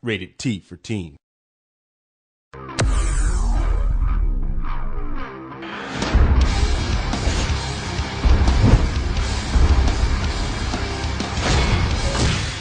Rated T for teen.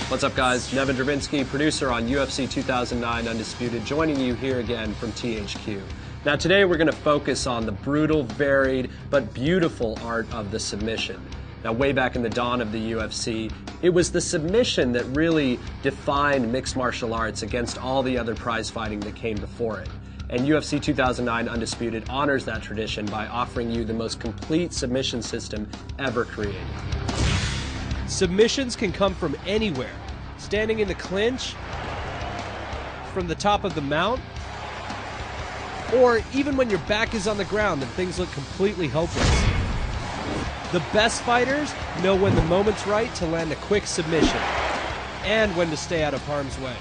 What's up, guys? Nevin Dravinsky, producer on UFC 2009 Undisputed, joining you here again from THQ. Now today we're going to focus on the brutal, varied, but beautiful art of the submission. Now way back in the dawn of the UFC, it was the submission that really defined mixed martial arts against all the other prize fighting that came before it. And UFC 2009 Undisputed honors that tradition by offering you the most complete submission system ever created. Submissions can come from anywhere. Standing in the clinch, from the top of the mount, or even when your back is on the ground and things look completely hopeless. The best fighters know when the moment's right to land a quick submission and when to stay out of harm's way.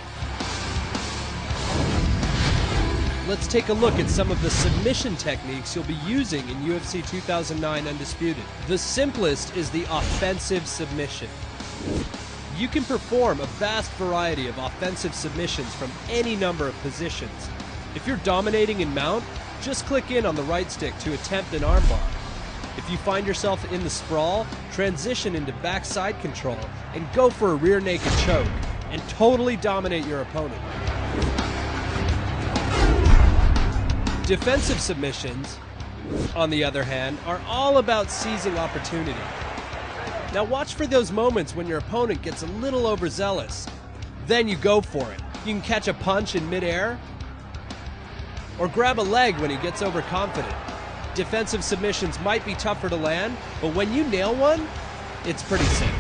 Let's take a look at some of the submission techniques you'll be using in UFC 2009 Undisputed. The simplest is the offensive submission. You can perform a vast variety of offensive submissions from any number of positions. If you're dominating in mount, just click in on the right stick to attempt an armbar. If you find yourself in the sprawl, transition into backside control and go for a rear naked choke and totally dominate your opponent. Defensive submissions, on the other hand, are all about seizing opportunity. Now watch for those moments when your opponent gets a little overzealous. Then you go for it. You can catch a punch in midair, or grab a leg when he gets overconfident. Defensive submissions might be tougher to land, but when you nail one, it's pretty sick.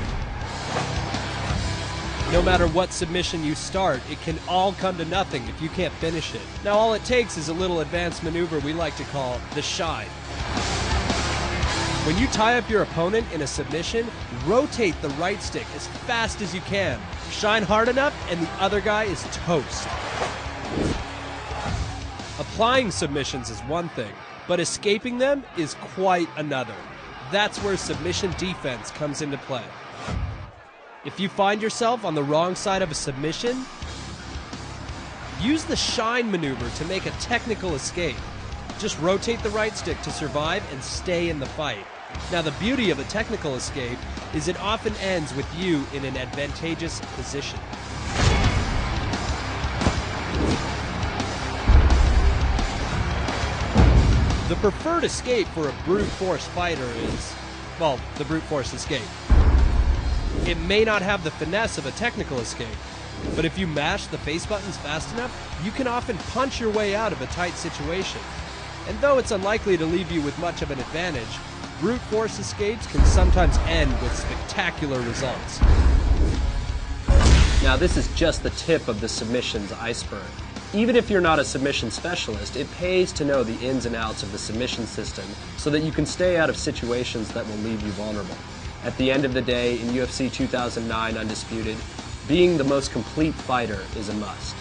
No matter what submission you start, it can all come to nothing if you can't finish it. Now all it takes is a little advanced maneuver we like to call the shine. When you tie up your opponent in a submission, rotate the right stick as fast as you can. Shine hard enough and the other guy is toast. Applying submissions is one thing, but escaping them is quite another. That's where submission defense comes into play. If you find yourself on the wrong side of a submission, use the shine maneuver to make a technical escape. Just rotate the right stick to survive and stay in the fight. Now the beauty of a technical escape is it often ends with you in an advantageous position. The preferred escape for a brute force fighter is, well, the brute force escape. It may not have the finesse of a technical escape, but if you mash the face buttons fast enough, you can often punch your way out of a tight situation. And though it's unlikely to leave you with much of an advantage, brute force escapes can sometimes end with spectacular results. Now this is just the tip of the submissions iceberg. Even if you're not a submission specialist, it pays to know the ins and outs of the submission system so that you can stay out of situations that will leave you vulnerable. At the end of the day, in UFC 2009 Undisputed, being the most complete fighter is a must.